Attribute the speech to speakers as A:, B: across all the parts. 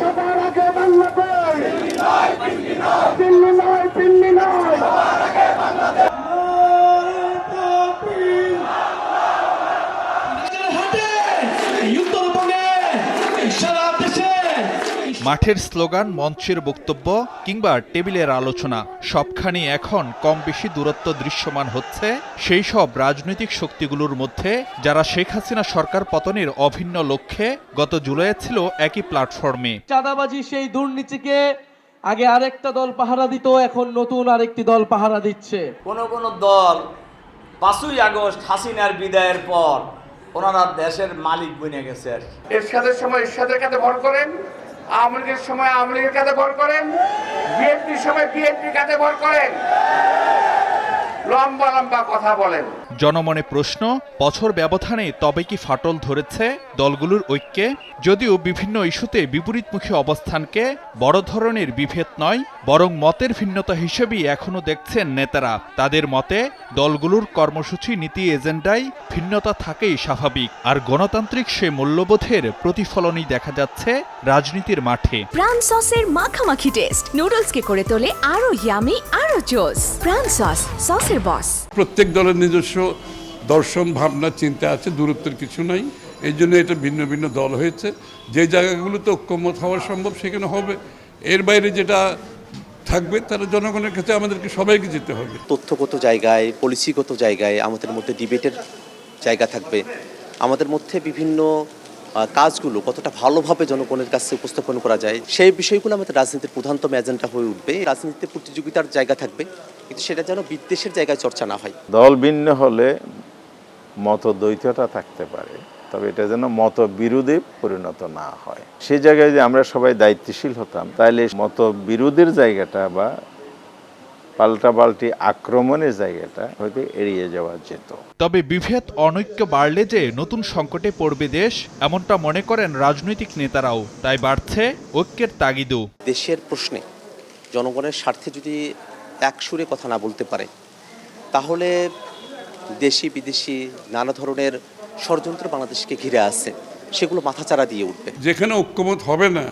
A: সবার আগে বাংলাদেশ, দিল্লি নয়, দিল্লি নয়।
B: মাঠের স্লোগান, মঞ্চের বক্তব্য কিংবা টেবিলের আলোচনা সবখানি এখন কম বেশি দূরত্ব দৃশ্যমান হচ্ছে সেই সব রাজনৈতিক শক্তিগুলোর মধ্যে যারা শেখ হাসিনা সরকার পতনের অভিন্ন লক্ষ্যে গত জুলাইয়ে ছিল একই প্ল্যাটফর্মে।
C: চাঁদাবাজি সেই দুর্নীতিকে আগে আরেকটা দল পাহারা দিত, এখন নতুন আরেকটি দল পাহারা দিচ্ছে।
D: কোন দল 5ই আগস্ট হাসিনার বিদায়ের পর ওনারা দেশের মালিক বনে গেছে।
A: এরশাদের সময় এরশাদের কাছে ভর করেন, আওয়ামী লীগের সময় আওয়ামী লীগের কাছে ভর করেন, বিএনপির সময় বিএনপির কাছে ভর করেন, লম্বা লম্বা কথা বলেন।
B: জনমনে প্রশ্ন, বছর ব্যবধানে তবে কি ফাটল ধরেছে দলগুলোর ঐক্যে? যদিও বিভিন্ন ইস্যুতে বিপরীতমুখী অবস্থানকে বড় ধরনের বিভেদ নয়, বরং মতের ভিন্নতা হিসেবেই এখনো দেখছেন নেতারা। তাদের মতে দলগুলোর কর্মসূচি, নীতি, এজেন্ডায় ভিন্নতা থাকেই স্বাভাবিক, আর গণতান্ত্রিক সে মূল্যবোধের প্রতিফলনই দেখা যাচ্ছে রাজনীতির মাঠে।
E: প্রাণ সসের মাখামাখি টেস্ট নুডলসকে করে তোলে আরো ইয়ামি, আরো জোস। প্রাণ সস, সসের বস।
F: প্রত্যেক দলের নিজস্ব দর্শন, ভাবনা, চিন্তা আছে, দূরত্বের কিছু নাই। এই জন্য এটা ভিন্ন ভিন্ন দল হয়েছে। যে জায়গাগুলোতে ঐক্যমত হওয়া সম্ভব সেখানে হবে, এর বাইরে যেটা থাকবে তারা জনগণের কাছে আমাদেরকে সবাইকে যেতে হবে।
G: তথ্যগত জায়গায়, পলিসিগত জায়গায় আমাদের মধ্যে ডিবেটের জায়গা থাকবে। আমাদের মধ্যে বিভিন্ন কাজগুলো কতটা ভালোভাবে জনগণের কাছে উপস্থাপন করা যায় সেই বিষয়গুলো আমাদের রাজনীতির প্রধানতম এজেন্ডা হয়ে উঠবে। রাজনীতিতে প্রতিযোগিতার জায়গা থাকবে, কিন্তু সেটা যেন বিদ্বেষের জায়গায় চর্চা না হয়।
H: দল ভিন্ন হলে মতদ্বৈততা থাকতে পারে, তবে এটা যেন মতবিরোধে পরিণত না হয়। সেই জায়গায় যে আমরা সবাই দায়িত্বশীল হতাম, তাইলে মতবিরোধের জায়গাটা বা পাল্টাপাল্টি আক্রমণের জায়গাটা হয়তো এড়িয়ে যাওয়া যেত।
B: তবে বিভেদ, অনৈক্য বাড়লে যে নতুন সংকটে পড়বে দেশ, এমনটা মনে করেন রাজনৈতিক নেতারাও। তাই বাড়ছে ঐক্যের তাগিদও।
G: দেশের প্রশ্নে জনগণের স্বার্থে যদি এক সুরে কথা না বলতে পারে, তাহলে দেশি বিদেশি নানা ধরনের ষড়যন্ত্র বাংলাদেশকে ঘিরে আছে, সেগুলো মাথাচাড়া দিয়ে উঠবে।
F: যেখানে ঐক্যমত হবে না,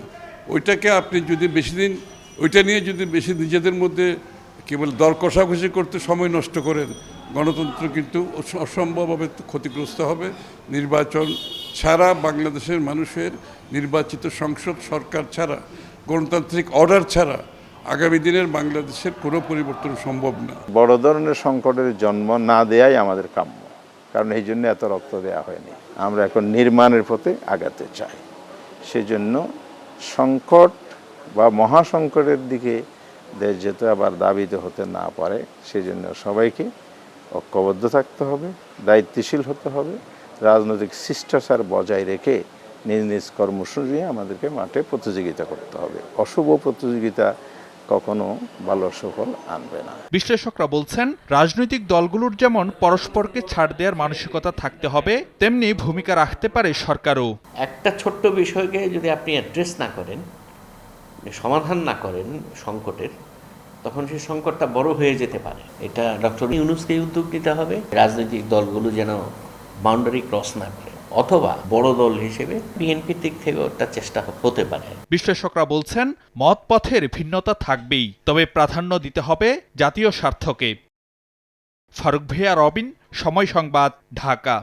F: ওইটাকে আপনি যদি বেশি দিন ওইটা নিয়ে যদি বেশি নিজেদের মধ্যে কেবল দর কষাকষি করতে সময় নষ্ট করেন, গণতন্ত্র কিন্তু অসম্ভবভাবে ক্ষতিগ্রস্ত হবে। নির্বাচন ছাড়া, বাংলাদেশের মানুষের নির্বাচিত সংসদ সরকার ছাড়া, গণতান্ত্রিক অর্ডার ছাড়া আগামী দিনের বাংলাদেশের কোনো পরিবর্তন সম্ভব না।
H: বড় ধরনের সংকটের জন্ম না দেয়াই আমাদের কাম্য, কারণ এই জন্য এত রক্ত দেওয়া হয়নি। আমরা এখন নির্মাণের পথে আগাতে চাই। সেজন্য সংকট বা মহাসংকটের দিকে দেশ যেতে আবার দাবিত হতে না পারে, সেজন্য সবাইকে ঐক্যবদ্ধ থাকতে হবে, দায়িত্বশীল হতে হবে, রাজনৈতিক শিষ্টাচার বজায় রেখে নিজ নিজ কর্মসূচি নিয়ে আমাদেরকে মাঠে প্রতিযোগিতা করতে হবে। অশুভ প্রতিযোগিতা কখনো ভালো সুফল আনবে না।
B: বিশ্লেষকরা বলছেন, রাজনৈতিক দলগুলোর যেমন পরস্পরকে ছাড় দেওয়ার মানসিকতা থাকতে হবে, তেমনি ভূমিকা রাখতে পারে সরকারও।
I: একটা ছোট্ট বিষয়কে যদি আপনি অ্যাড্রেস না করেন, সমাধান না করেন সংকটের, তখন সেই সংকটটা বড় হয়ে যেতে পারে। এটা ডক্টর ইউনূসকে উদ্যোগ নিতে হবে, রাজনৈতিক দলগুলো যেন বাউন্ডারি ক্রস না করে, অথবা বড় দল হিসেবে বিএনপির দিক থেকে ওটা চেষ্টা হতে পারে।
B: বিশ্লেষকরা বলছেন, মত পথের ভিন্নতা থাকবেই, তবে প্রাধান্য দিতে হবে জাতীয় স্বার্থকে। ফারুক ভূঁইয়া, রবিন, সময় সংবাদ, ঢাকা।